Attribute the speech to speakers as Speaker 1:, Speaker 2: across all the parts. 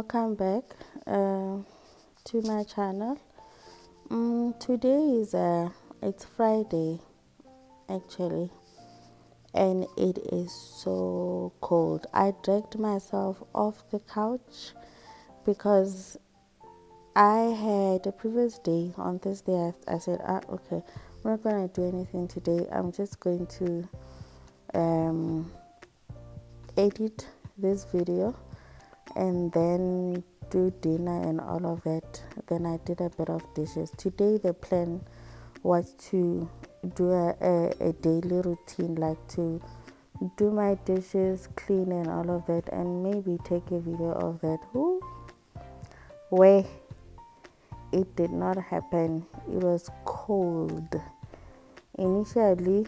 Speaker 1: welcome back to my channel. Today is it's Friday actually, and it is so cold. I dragged myself off the couch because I had a previous day on Thursday. I said, okay, I'm not gonna do anything today. I'm just going to edit this video and then do dinner and all of that. Then I did a bit of dishes. Today the plan was to do a daily routine, like to do my dishes, clean and all of that, and maybe take a video of that. Where it did not happen. It was cold. Initially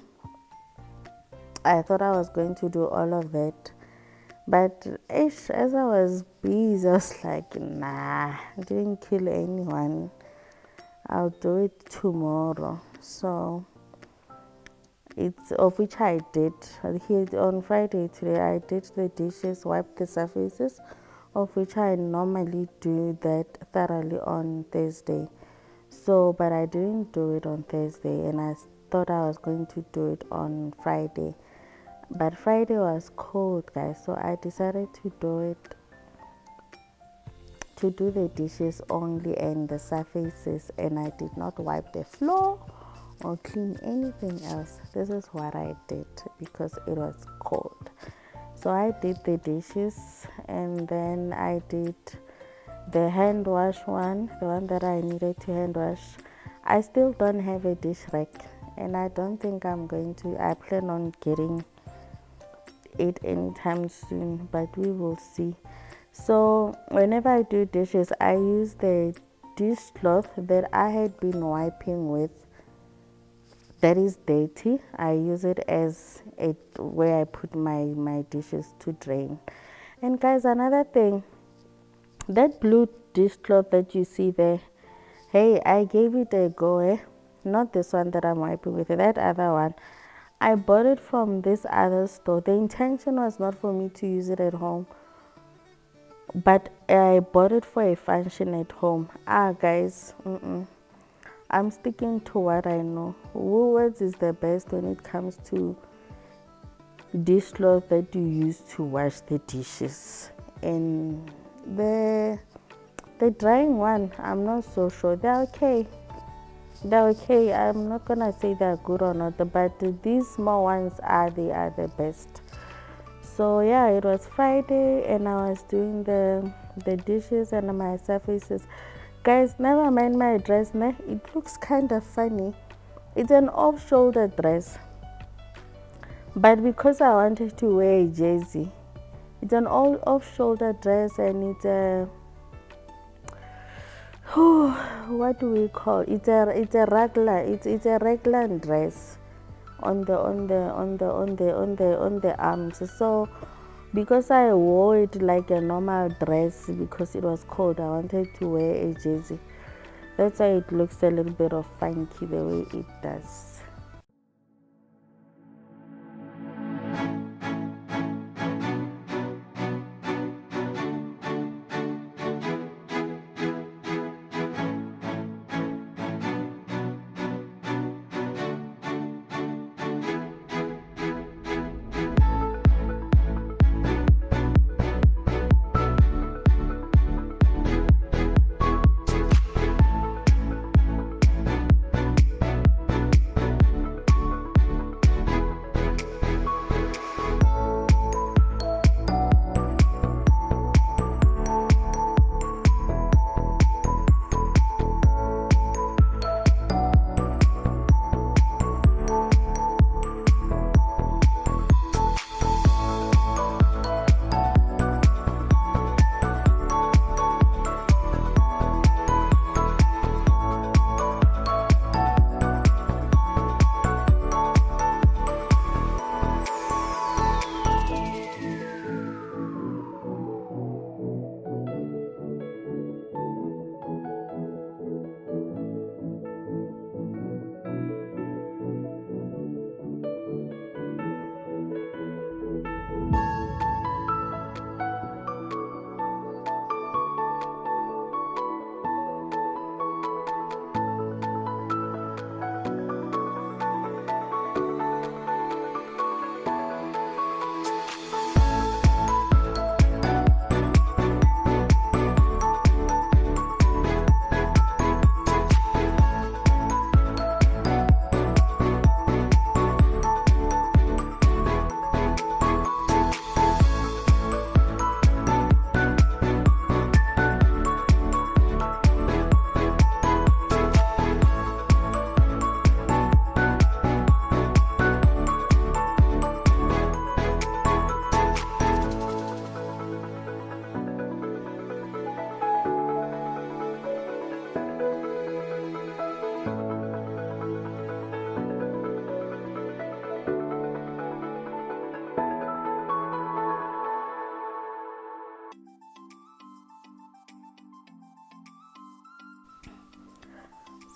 Speaker 1: I thought I was going to do all of that, but as I was busy, I was like, nah, I didn't kill anyone. I'll do it tomorrow. So it's of which I did. Here on Friday today, I did the dishes, wiped the surfaces, of which I normally do that thoroughly on Thursday. So, but I didn't do it on Thursday, and I thought I was going to do it on Friday. But Friday was cold, guys, so I decided to do the dishes only and the surfaces, and I did not wipe the floor or clean anything else. This is what I did because it was cold. So I did the dishes, and then I did the hand wash one, the one that I needed to hand wash. I still don't have a dish rack, and I don't think I'm going to. I plan on getting it anytime soon, but we will see. So whenever I do dishes, I use the dishcloth that I had been wiping with that is dirty. I use it as where I put my dishes to drain. And guys, another thing, that blue dishcloth that you see there, hey, I gave it a go, not this one that I'm wiping with, that other one. I bought it from this other store. The intention was not for me to use it at home, but I bought it for a function at home. Guys, I'm sticking to what I know. Woolworths is the best when it comes to dishcloth that you use to wash the dishes. And the drying one, I'm not so sure. They're okay. I'm not gonna say they're good or not, but these small ones are the best. So yeah, it was Friday and I was doing the dishes and my surfaces. Guys, never mind my dress, it looks kind of funny. It's an off-shoulder dress, but because I wanted to wear a jersey, it's an off-shoulder dress, and it's a what do we call it? It's a regular dress on the arms. So because I wore it like a normal dress because it was cold, I wanted to wear a jersey. That's why it looks a little bit of funky the way it does.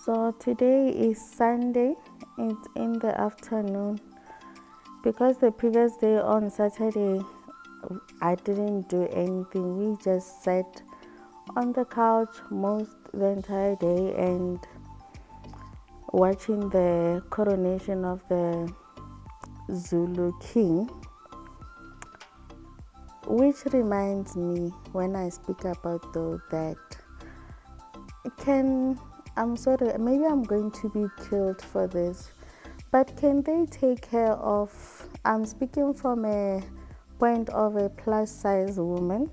Speaker 1: So today is Sunday. It's in the afternoon. Because the previous day on Saturday I didn't do anything. We just sat on the couch most the entire day and watching the coronation of the Zulu king. Which reminds me, when I speak about that, I'm sorry, maybe I'm going to be killed for this, but can they take care of, I'm speaking from a point of a plus size woman,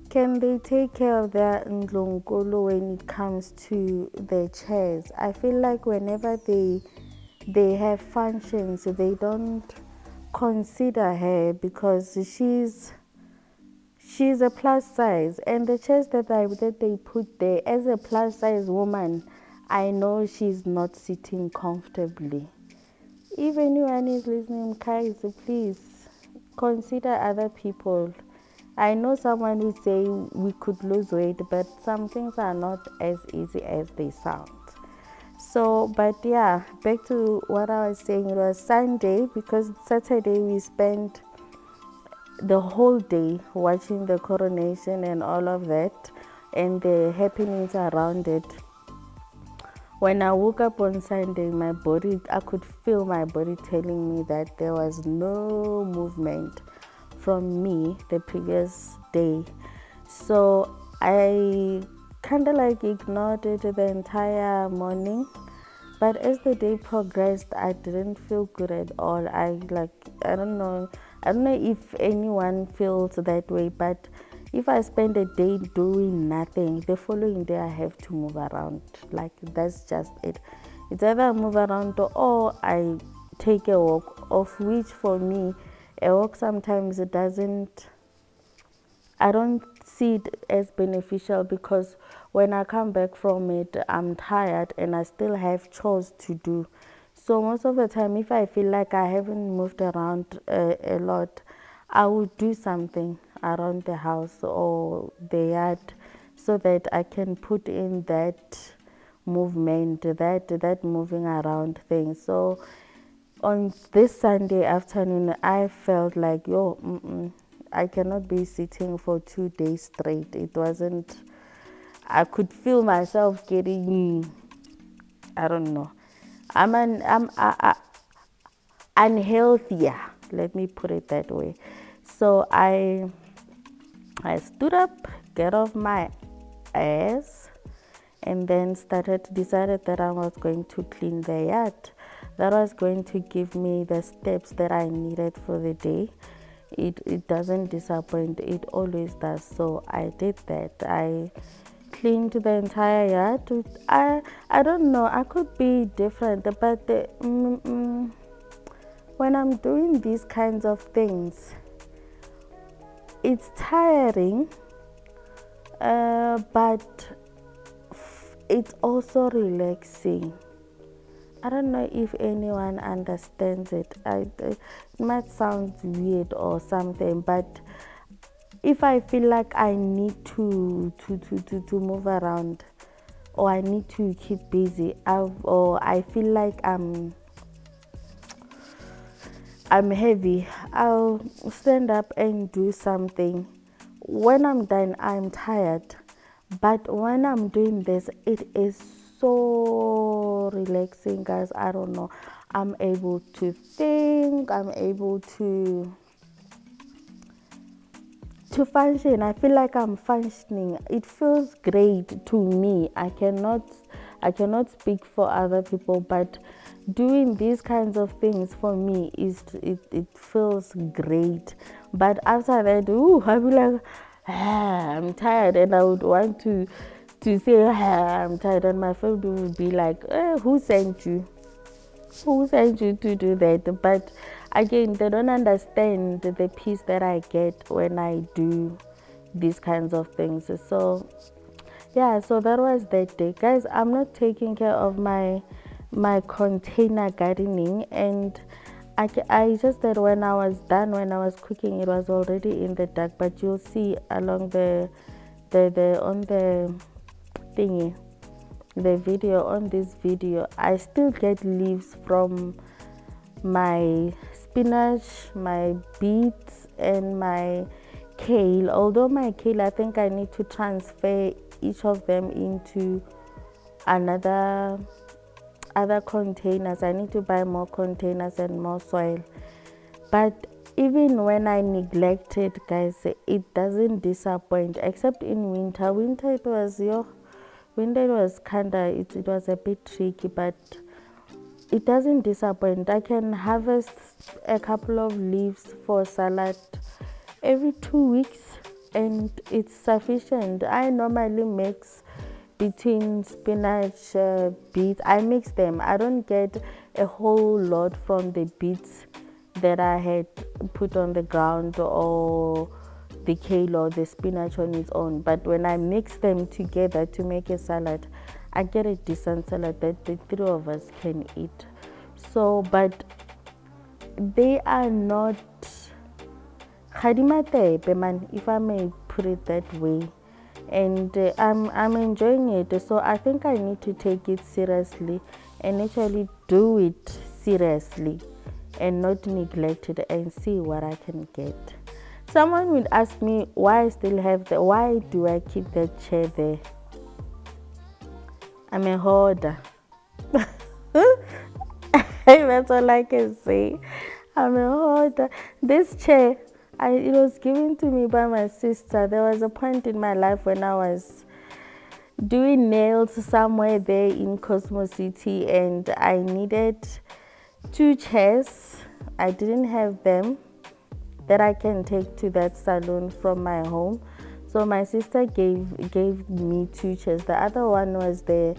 Speaker 1: can they take care of their ndlunkulu when it comes to their chairs? I feel like whenever they have functions, they don't consider her because she's a plus size, and the chairs that they put there, as a plus size woman, I know she's not sitting comfortably. If anyone is listening, guys, please consider other people. I know someone will say we could lose weight, but some things are not as easy as they sound. So, but yeah, back to what I was saying. It was Sunday because Saturday we spent the whole day watching the coronation and all of that and the happenings around it. When I woke up on Sunday, I could feel my body telling me that there was no movement from me the previous day. So I kind of like ignored it the entire morning. But as the day progressed, I didn't feel good at all. I don't know if anyone feels that way, but if I spend a day doing nothing, the following day I have to move around. Like, that's just it. It's either I move around or I take a walk, of which for me, a walk sometimes I don't see it as beneficial because when I come back from it, I'm tired and I still have chores to do. So most of the time, if I feel like I haven't moved around a lot, I would do something around the house or the yard so that I can put in that movement, that moving around thing. So on this Sunday afternoon, I felt like, I cannot be sitting for 2 days straight. It wasn't, I could feel myself getting, I don't know, I'm unhealthier, let me put it that way. So I stood up, get off my ass, and then decided that I was going to clean the yard. That was going to give me the steps that I needed for the day. It doesn't disappoint, it always does. So I did that. I cleaned the entire yard. I don't know, I could be different, but when I'm doing these kinds of things, it's tiring, but it's also relaxing. I don't know if anyone understands it. It might sound weird or something, but if I feel like I need to move around, or I need to keep busy, or I feel like I'm heavy, I'll stand up and do something. When I'm done, I'm tired, but when I'm doing this, it is so relaxing, guys. I don't know, I'm able to think, I'm able to function. I feel like I'm functioning. It feels great to me. I cannot speak for other people, but doing these kinds of things for me it feels great. But after that, I'll be like, I'm tired, and I would want to say, I'm tired, and my family would be like, who sent you to do that? But again, they don't understand the peace that I get when I do these kinds of things. So yeah, so that was that day, guys. I'm not taking care of my container gardening, and I just that when I was done, when I was cooking, it was already in the dark. But you'll see along the on the thingy, the video, on this video, I still get leaves from my spinach, my beets, and my kale. Although my kale, I think I need to transfer each of them into other containers. I need to buy more containers and more soil. But even when I neglect it, guys, it doesn't disappoint, except in winter. Winter it was kinda, it was a bit tricky, but it doesn't disappoint. I can harvest a couple of leaves for salad every 2 weeks, and it's sufficient. I normally mix between spinach, beets. I mix them. I don't get a whole lot from the beets that I had put on the ground, or the kale or the spinach on its own. But when I mix them together to make a salad, I get a decent salad that the three of us can eat. So, but they are not khadimatepe, man, if I may put it that way. And I'm enjoying it. So I think I need to take it seriously and actually do it seriously and not neglect it, and see what I can get. Someone would ask me why I still have why do I keep that chair there? I'm a hoarder. That's all I can say. I'm a hoarder. This chair, it was given to me by my sister. There was a point in my life when I was doing nails somewhere there in Cosmo City, and I needed 2 chairs. I didn't have them that I can take to that salon from my home. So my sister gave me 2 chairs. The other one was the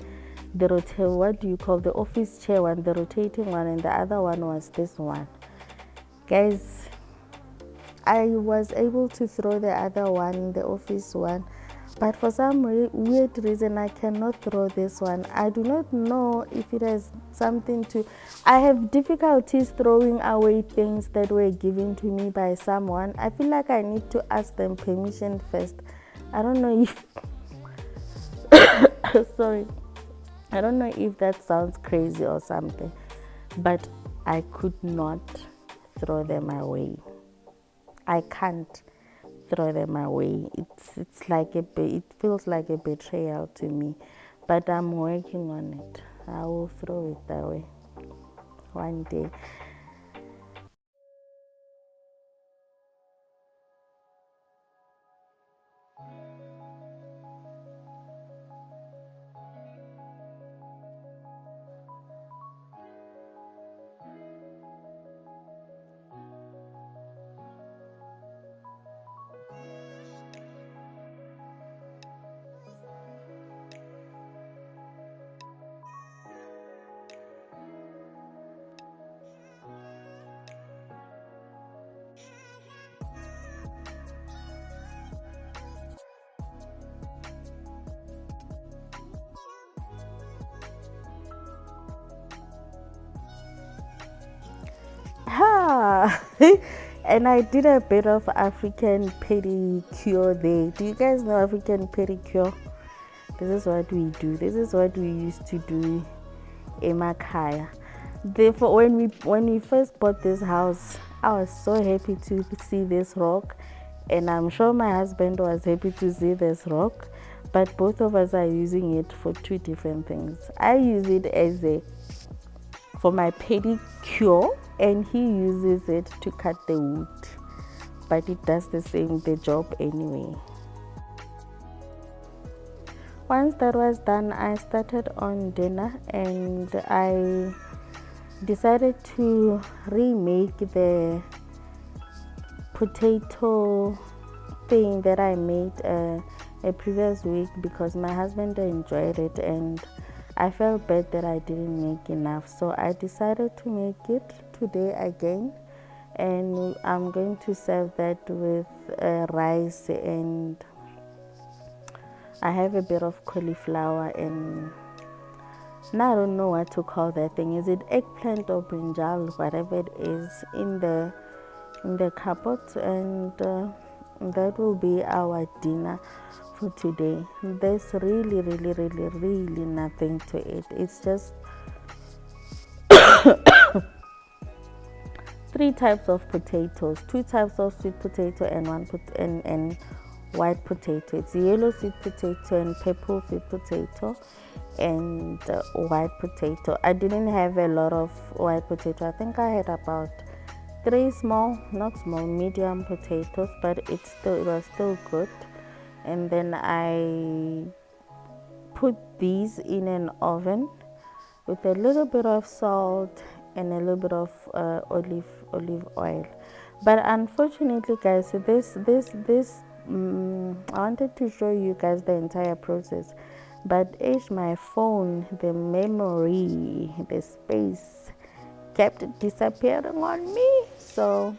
Speaker 1: what do you call the office chair one, the rotating one, and the other one was this one. Guys, I was able to throw the other one, the office one, but for some weird reason I cannot throw this one. I do not know if it has something to, I have difficulties throwing away things that were given to me by someone. I feel like I need to ask them permission first. I don't know if sorry, I don't know if that sounds crazy or something, but I could not throw them away. I can't throw them away. It's like it feels like a betrayal to me, but I'm working on it. I will throw it away one day. And I did a bit of African pedicure there. Do you guys know African pedicure? This is what we do. This is what we used to do in Makaya. Therefore, when we first bought this house, I was so happy to see this rock, and I'm sure my husband was happy to see this rock. But both of us are using it for 2 different things. I use it for my pedicure, and he uses it to cut the wood, but it does the job anyway. Once that was done, I started on dinner, and I decided to remake the potato thing that I made a previous week, because my husband enjoyed it and I felt bad that I didn't make enough. So I decided to make it today again, and I'm going to serve that with rice, and I have a bit of cauliflower, and now I don't know what to call that thing. Is it eggplant or brinjal, whatever it is, in the cupboard, and that will be our dinner for today. There's really nothing to it. It's just three types of potatoes, two types of sweet potato and and white potato. It's yellow sweet potato and purple sweet potato and white potato. I didn't have a lot of white potato. I think I had about three small, not small, medium potatoes, but it was still good. And then I put these in an oven with a little bit of salt and a little bit of olive oil. But unfortunately, guys, I wanted to show you guys the entire process, but my phone, the memory, the space kept disappearing on me, so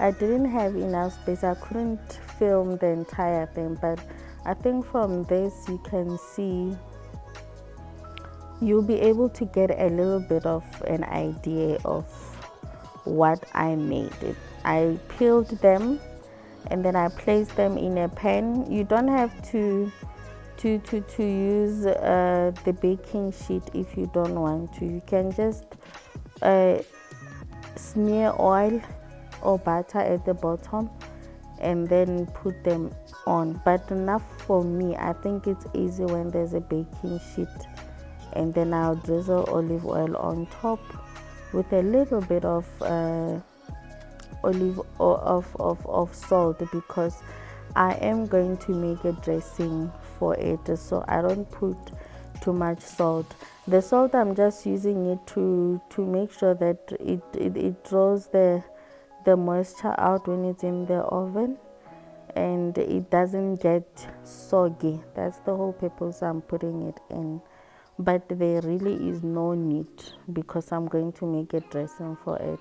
Speaker 1: I didn't have enough space. I couldn't film the entire thing, but I think from this you can see, you'll be able to get a little bit of an idea of what I made. I peeled them and then I placed them in a pan. You don't have to use the baking sheet if you don't want to. You can just smear oil or butter at the bottom and then put them on. But enough for me. I think it's easy when there's a baking sheet, and then I'll drizzle olive oil on top with a little bit of of salt, because I am going to make a dressing for it, so I don't put too much salt. The salt, I'm just using it to make sure that it draws the moisture out when it's in the oven and it doesn't get soggy. That's the whole purpose I'm putting it in. But there really is no need, because I'm going to make a dressing for it.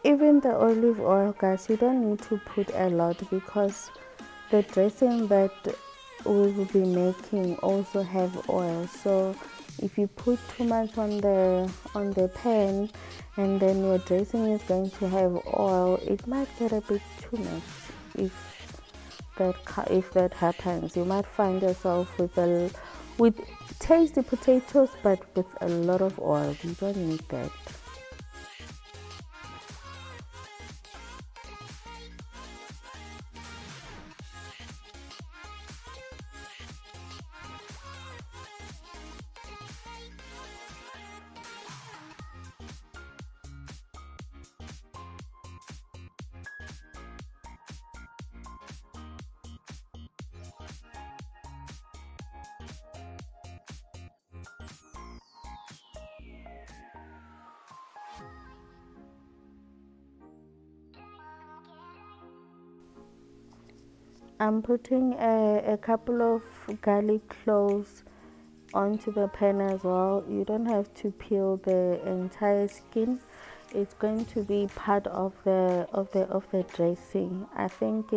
Speaker 1: Even the olive oil, guys, you don't need to put a lot, because the dressing that we will be making also have oil. So if you put too much on the pan and then your dressing is going to have oil, it might get a bit too much. If that happens, you might find yourself with tasty potatoes but with a lot of oil. You don't need that. I'm putting a couple of garlic cloves onto the pan as well. You don't have to peel the entire skin. It's going to be part of the dressing. I think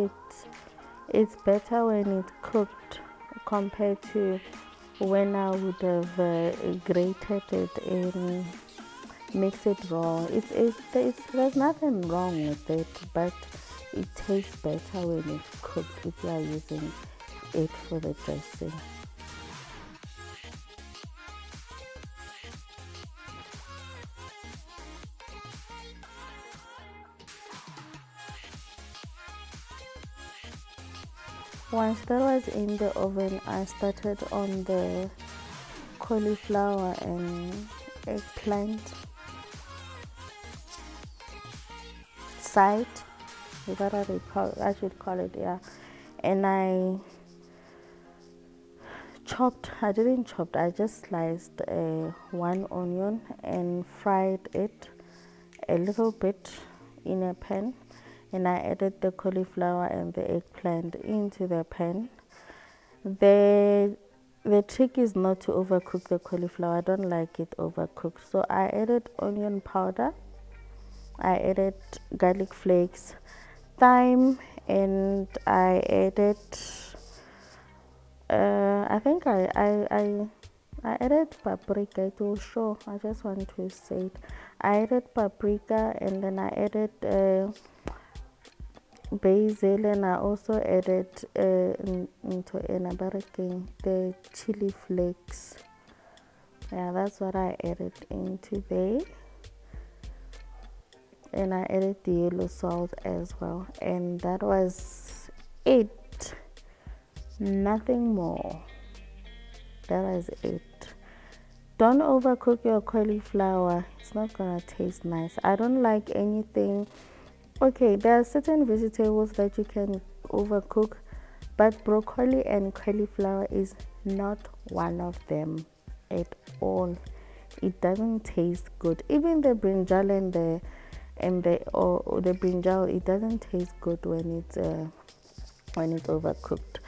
Speaker 1: it's better when it's cooked compared to when I would have grated it and mix it raw. There's nothing wrong with it, but it tastes better when it's cooked if you are using it for the dressing. Once that was in the oven, I started on the cauliflower and eggplant side. Is that what I should call it, yeah. And I just sliced one onion and fried it a little bit in a pan, and I added the cauliflower and the eggplant into the pan. The trick is not to overcook the cauliflower. I don't like it overcooked, so I added onion powder I added garlic flakes, thyme, and I added I think I added paprika to show. I just want to say it. I added paprika, and then I added basil, and I also added into the chili flakes. Yeah, that's what I added into there. And I added the yellow salt as well, and that was it. Nothing more. That was it. Don't overcook your cauliflower. It's not gonna taste nice. I don't like anything. Okay, there are certain vegetables that you can overcook, but broccoli and cauliflower is not one of them at all. It doesn't taste good. Even the brinjal or the brinjal, it doesn't taste good when it's overcooked.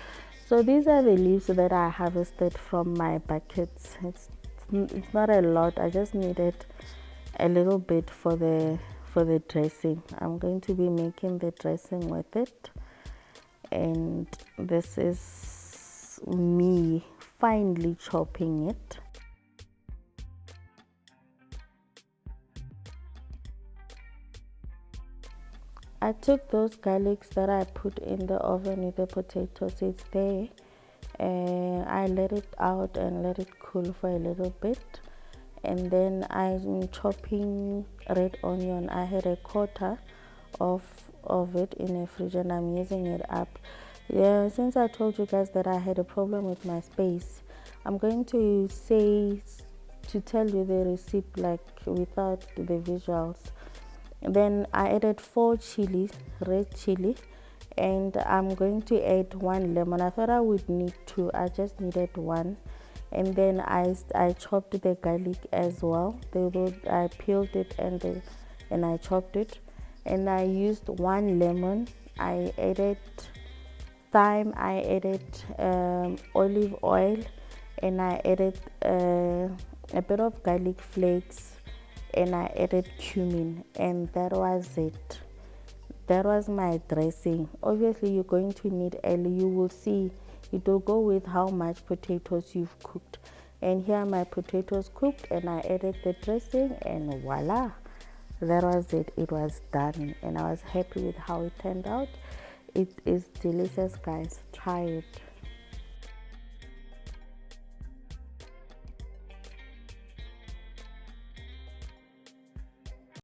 Speaker 1: So these are the leaves that I harvested from my buckets. It's not a lot. I just needed a little bit for the dressing. I'm going to be making the dressing with it, and this is me finely chopping it. I took those garlics that I put in the oven with the potatoes. It's there, and I let it out and let it cool for a little bit. And then I'm chopping red onion. I had a quarter of it in the fridge, and I'm using it up. Yeah, since I told you guys that I had a problem with my space, I'm going to tell you the recipe like without the visuals. Then I added 4 chilies, red chili, and I'm going to add 1 lemon. I thought I would need 2. I just needed 1. And then I chopped the garlic as well. I peeled it and I chopped it. And I used 1 lemon. I added thyme. I added olive oil, and I added a bit of garlic flakes, and I added cumin, and that was it. That was my dressing. Obviously you're going to need you will see it will go with how much potatoes you've cooked. And here my potatoes cooked, and I added the dressing, and voila, that was it. It was done, and I was happy with how it turned out. It is delicious, guys. Try it.